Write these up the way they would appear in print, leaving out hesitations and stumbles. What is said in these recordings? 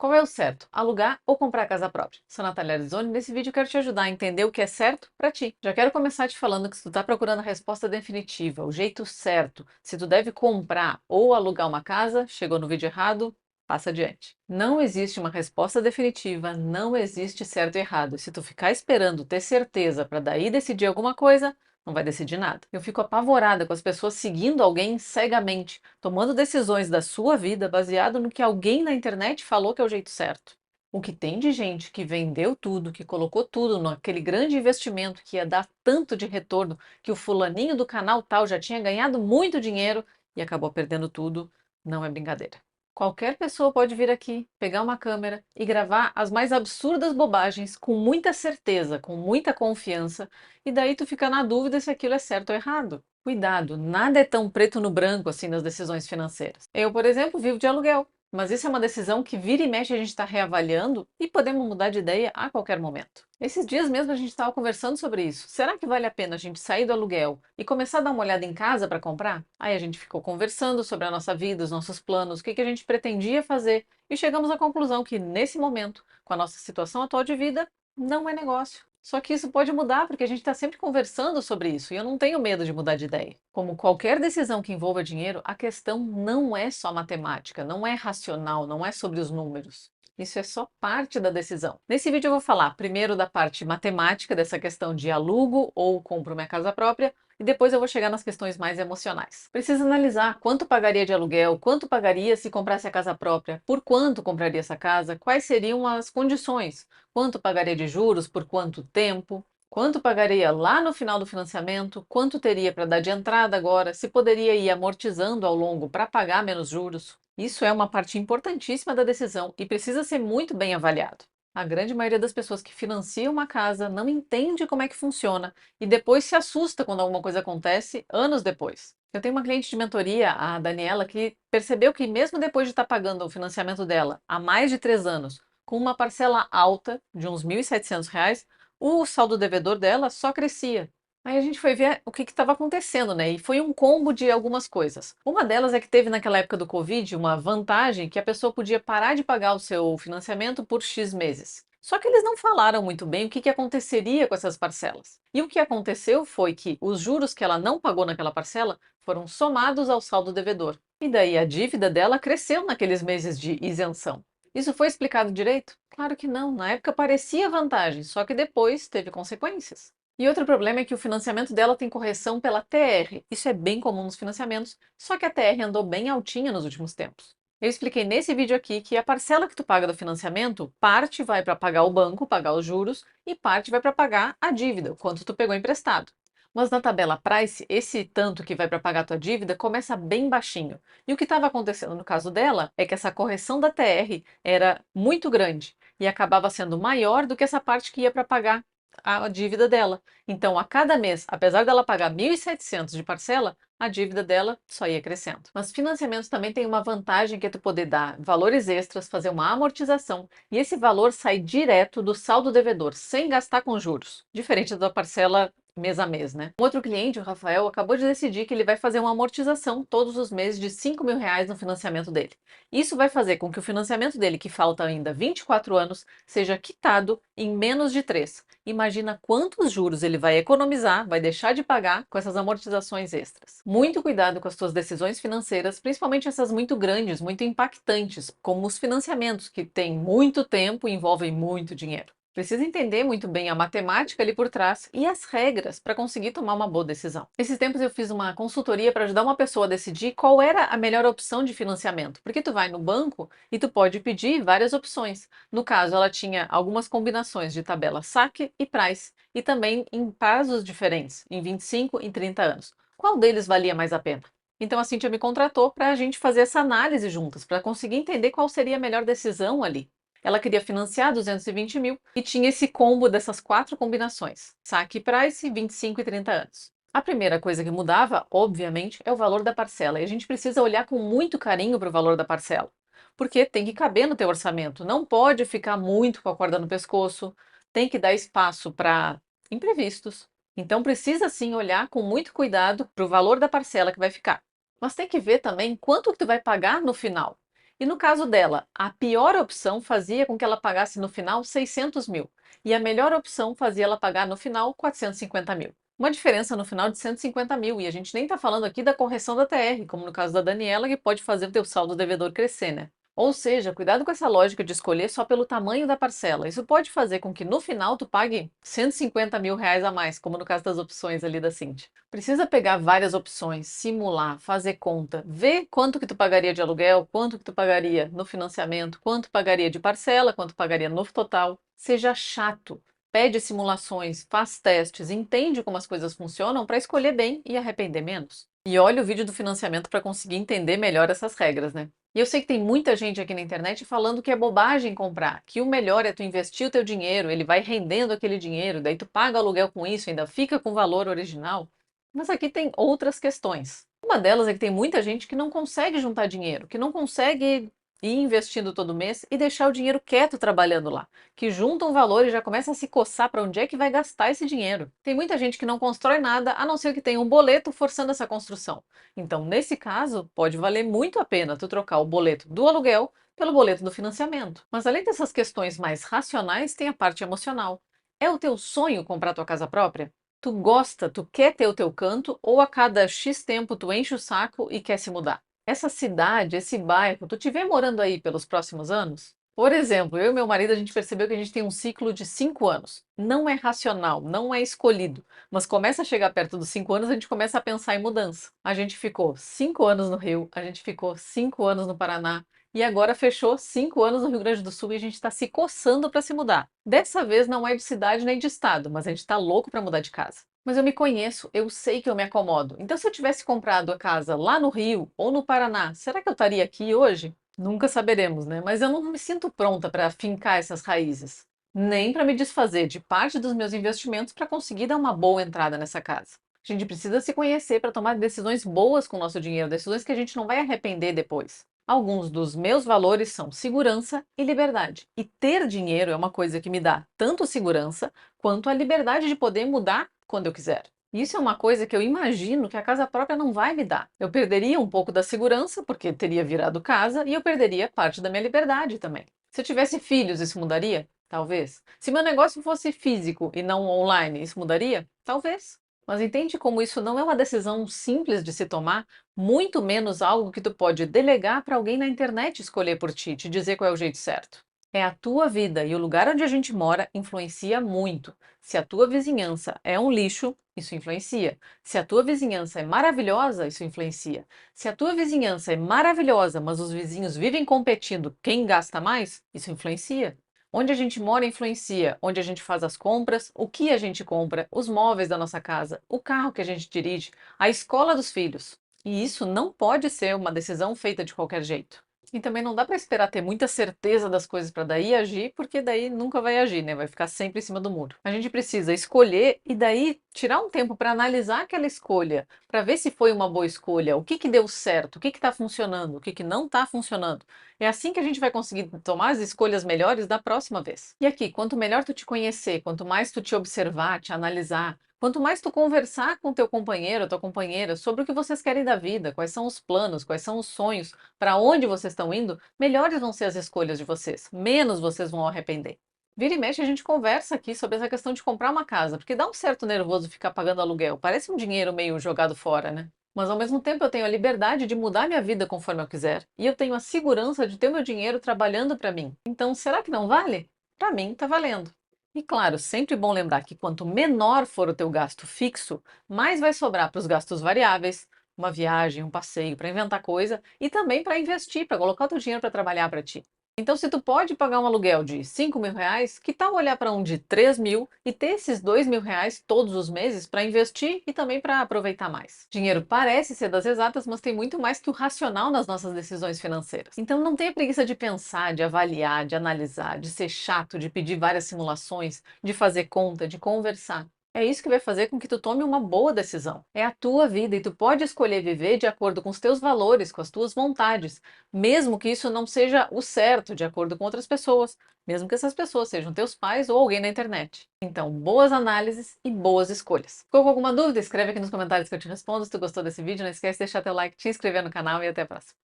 Qual é o certo? Alugar ou comprar casa própria? Sou Natália Arizoni e nesse vídeo eu quero te ajudar a entender o que é certo para ti. Já quero começar te falando que se tu está procurando a resposta definitiva, o jeito certo, se tu deve comprar ou alugar uma casa, chegou no vídeo errado, passa adiante. Não existe uma resposta definitiva, não existe certo e errado. Se tu ficar esperando ter certeza para daí decidir alguma coisa, não vai decidir nada. Eu fico apavorada com as pessoas seguindo alguém cegamente, tomando decisões da sua vida baseado no que alguém na internet falou que é o jeito certo. O que tem de gente que vendeu tudo, que colocou tudo naquele grande investimento que ia dar tanto de retorno, que o fulaninho do canal tal já tinha ganhado muito dinheiro e acabou perdendo tudo, não é brincadeira. Qualquer pessoa pode vir aqui, pegar uma câmera e gravar as mais absurdas bobagens com muita certeza, com muita confiança, e daí tu fica na dúvida se aquilo é certo ou errado. Cuidado, nada é tão preto no branco assim nas decisões financeiras. Eu, por exemplo, vivo de aluguel, mas isso é uma decisão que vira e mexe a gente está reavaliando e podemos mudar de ideia a qualquer momento. Esses dias mesmo a gente estava conversando sobre isso. Será que vale a pena a gente sair do aluguel e começar a dar uma olhada em casa para comprar? Aí a gente ficou conversando sobre a nossa vida, os nossos planos, o que a gente pretendia fazer e chegamos à conclusão que nesse momento, com a nossa situação atual de vida, não é negócio. Só que isso pode mudar, porque a gente está sempre conversando sobre isso e eu não tenho medo de mudar de ideia. Como qualquer decisão que envolva dinheiro, a questão não é só matemática, não é racional, não é sobre os números. Isso é só parte da decisão. Nesse vídeo eu vou falar primeiro da parte matemática, dessa questão de alugo ou compro minha casa própria, e depois eu vou chegar nas questões mais emocionais. Precisa analisar quanto pagaria de aluguel, quanto pagaria se comprasse a casa própria, por quanto compraria essa casa, quais seriam as condições, quanto pagaria de juros, por quanto tempo, quanto pagaria lá no final do financiamento, quanto teria para dar de entrada agora, se poderia ir amortizando ao longo para pagar menos juros. Isso é uma parte importantíssima da decisão e precisa ser muito bem avaliado. A grande maioria das pessoas que financiam uma casa não entende como é que funciona e depois se assusta quando alguma coisa acontece anos depois. Eu tenho uma cliente de mentoria, a Daniela, que percebeu que mesmo depois de estar pagando o financiamento dela há mais de 3 anos, com uma parcela alta de uns R$ 1.700, o saldo devedor dela só crescia. Aí a gente foi ver o que estava acontecendo, né? E foi um combo de algumas coisas. Uma delas é que teve naquela época do Covid uma vantagem que a pessoa podia parar de pagar o seu financiamento por X meses. Só que eles não falaram muito bem o que aconteceria com essas parcelas. E o que aconteceu foi que os juros que ela não pagou naquela parcela foram somados ao saldo devedor. E daí a dívida dela cresceu naqueles meses de isenção. Isso foi explicado direito? Claro que não. Na época parecia vantagem, só que depois teve consequências. E outro problema é que o financiamento dela tem correção pela TR. Isso é bem comum nos financiamentos, só que a TR andou bem altinha nos últimos tempos. Eu expliquei nesse vídeo aqui que a parcela que tu paga do financiamento, parte vai para pagar o banco, pagar os juros, e parte vai para pagar a dívida, o quanto tu pegou emprestado. Mas na tabela Price, esse tanto que vai para pagar a tua dívida começa bem baixinho. E o que estava acontecendo no caso dela é que essa correção da TR era muito grande e acabava sendo maior do que essa parte que ia para pagar a dívida dela. Então, a cada mês, apesar dela pagar 1.700 de parcela, a dívida dela só ia crescendo. Mas financiamentos também tem uma vantagem que é tu poder dar valores extras, fazer uma amortização e esse valor sai direto do saldo devedor, sem gastar com juros, diferente da parcela mês a mês, né? Um outro cliente, o Rafael, acabou de decidir que ele vai fazer uma amortização todos os meses de R$ 5.000 no financiamento dele. Isso vai fazer com que o financiamento dele, que falta ainda 24 anos, seja quitado em menos de 3. Imagina quantos juros ele vai economizar, vai deixar de pagar com essas amortizações extras. Muito cuidado com as suas decisões financeiras, principalmente essas muito grandes, muito impactantes, como os financiamentos, que têm muito tempo e envolvem muito dinheiro. Precisa entender muito bem a matemática ali por trás e as regras para conseguir tomar uma boa decisão. Esses tempos eu fiz uma consultoria para ajudar uma pessoa a decidir qual era a melhor opção de financiamento, porque tu vai no banco e tu pode pedir várias opções. No caso, ela tinha algumas combinações de tabela saque e price, e também em prazos diferentes, em 25 e 30 anos. Qual deles valia mais a pena? Então a Cintia me contratou para a gente fazer essa análise juntas, para conseguir entender qual seria a melhor decisão ali. Ela queria financiar 220 mil e tinha esse combo dessas 4 combinações: saque price, 25 e 30 anos. A primeira coisa que mudava, obviamente, é o valor da parcela. E a gente precisa olhar com muito carinho para o valor da parcela, porque tem que caber no teu orçamento. Não pode ficar muito com a corda no pescoço, tem que dar espaço para imprevistos. Então precisa sim olhar com muito cuidado para o valor da parcela que vai ficar. Mas tem que ver também quanto que tu vai pagar no final. E no caso dela, a pior opção fazia com que ela pagasse no final 600 mil. E a melhor opção fazia ela pagar no final 450 mil. Uma diferença no final de 150 mil. E a gente nem está falando aqui da correção da TR, como no caso da Daniela, que pode fazer o teu saldo devedor crescer, né? Ou seja, cuidado com essa lógica de escolher só pelo tamanho da parcela. Isso pode fazer com que no final tu pague 150 mil reais a mais, como no caso das opções ali da Cintia. Precisa pegar várias opções, simular, fazer conta, ver quanto que tu pagaria de aluguel, quanto que tu pagaria no financiamento, quanto pagaria de parcela, quanto pagaria no total. Seja chato. Pede simulações, faz testes, entende como as coisas funcionam para escolher bem e arrepender menos. E olha o vídeo do financiamento para conseguir entender melhor essas regras, né? E eu sei que tem muita gente aqui na internet falando que é bobagem comprar, que o melhor é tu investir o teu dinheiro, ele vai rendendo aquele dinheiro, daí tu paga aluguel com isso, ainda fica com o valor original. Mas aqui tem outras questões. Uma delas é que tem muita gente que não consegue juntar dinheiro, que não consegue ir investindo todo mês e deixar o dinheiro quieto trabalhando lá, que junta um valor e já começa a se coçar para onde é que vai gastar esse dinheiro. Tem muita gente que não constrói nada, a não ser que tenha um boleto forçando essa construção. Então, nesse caso, pode valer muito a pena tu trocar o boleto do aluguel pelo boleto do financiamento. Mas além dessas questões mais racionais, tem a parte emocional. É o teu sonho comprar tua casa própria? Tu gosta, tu quer ter o teu canto ou a cada X tempo tu enche o saco e quer se mudar? Essa cidade, esse bairro, tu te vê morando aí pelos próximos anos? Por exemplo, eu e meu marido, a gente percebeu que a gente tem um ciclo de 5 anos. Não é racional, não é escolhido, mas começa a chegar perto dos 5 anos, a gente começa a pensar em mudança. A gente ficou 5 anos no Rio, a gente ficou 5 anos no Paraná e agora fechou 5 anos no Rio Grande do Sul e a gente está se coçando para se mudar. Dessa vez não é de cidade nem de estado, mas a gente está louco para mudar de casa. Mas eu me conheço, eu sei que eu me acomodo. Então, se eu tivesse comprado a casa lá no Rio ou no Paraná, será que eu estaria aqui hoje? Nunca saberemos, né? Mas eu não me sinto pronta para fincar essas raízes, nem para me desfazer de parte dos meus investimentos para conseguir dar uma boa entrada nessa casa. A gente precisa se conhecer para tomar decisões boas com o nosso dinheiro, decisões que a gente não vai arrepender depois. Alguns dos meus valores são segurança e liberdade. E ter dinheiro é uma coisa que me dá tanto segurança quanto a liberdade de poder mudar quando eu quiser. Isso é uma coisa que eu imagino que a casa própria não vai me dar. Eu perderia um pouco da segurança, porque teria virado casa, e eu perderia parte da minha liberdade também. Se eu tivesse filhos, isso mudaria? Talvez. Se meu negócio fosse físico e não online, isso mudaria? Talvez. Mas entende como isso não é uma decisão simples de se tomar, muito menos algo que tu pode delegar para alguém na internet escolher por ti, te dizer qual é o jeito certo. É a tua vida e o lugar onde a gente mora influencia muito. Se a tua vizinhança é um lixo, isso influencia. Se a tua vizinhança é maravilhosa, isso influencia. Se a tua vizinhança é maravilhosa, mas os vizinhos vivem competindo quem gasta mais, isso influencia. Onde a gente mora influencia, onde a gente faz as compras, o que a gente compra, os móveis da nossa casa, o carro que a gente dirige, a escola dos filhos. E isso não pode ser uma decisão feita de qualquer jeito. E também não dá para esperar ter muita certeza das coisas para daí agir, porque daí nunca vai agir, né? Vai ficar sempre em cima do muro. A gente precisa escolher e daí tirar um tempo para analisar aquela escolha, para ver se foi uma boa escolha, o que que deu certo, o que está funcionando, o que que não está funcionando. É assim que a gente vai conseguir tomar as escolhas melhores da próxima vez. E aqui, quanto melhor tu te conhecer, quanto mais tu te observar, te analisar, quanto mais tu conversar com teu companheiro ou tua companheira sobre o que vocês querem da vida, quais são os planos, quais são os sonhos, para onde vocês estão indo, melhores vão ser as escolhas de vocês, menos vocês vão arrepender. Vira e mexe, a gente conversa aqui sobre essa questão de comprar uma casa, porque dá um certo nervoso ficar pagando aluguel, parece um dinheiro meio jogado fora, né? Mas ao mesmo tempo eu tenho a liberdade de mudar minha vida conforme eu quiser, e eu tenho a segurança de ter o meu dinheiro trabalhando para mim. Então, será que não vale? Para mim, tá valendo. E claro, sempre bom lembrar que quanto menor for o teu gasto fixo, mais vai sobrar para os gastos variáveis, uma viagem, um passeio, para inventar coisa e também para investir, para colocar o teu dinheiro para trabalhar para ti. Então, se tu pode pagar um aluguel de 5 mil reais, que tal olhar para um de 3 mil e ter esses 2 mil reais todos os meses para investir e também para aproveitar mais? Dinheiro parece ser das exatas, mas tem muito mais que o racional nas nossas decisões financeiras. Então, não tenha preguiça de pensar, de avaliar, de analisar, de ser chato, de pedir várias simulações, de fazer conta, de conversar. É isso que vai fazer com que tu tome uma boa decisão. É a tua vida e tu pode escolher viver de acordo com os teus valores, com as tuas vontades, mesmo que isso não seja o certo de acordo com outras pessoas, mesmo que essas pessoas sejam teus pais ou alguém na internet. Então, boas análises e boas escolhas. Ficou com alguma dúvida? Escreve aqui nos comentários que eu te respondo. Se tu gostou desse vídeo, não esquece de deixar teu like, te inscrever no canal e até a próxima.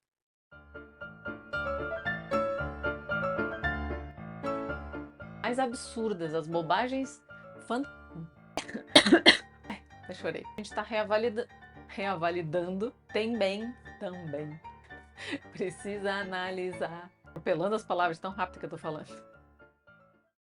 mais absurdas, as bobagens fan... Eu chorei. A gente está reavalidando também. Precisa analisar. Atropelando as palavras tão rápido que eu tô falando.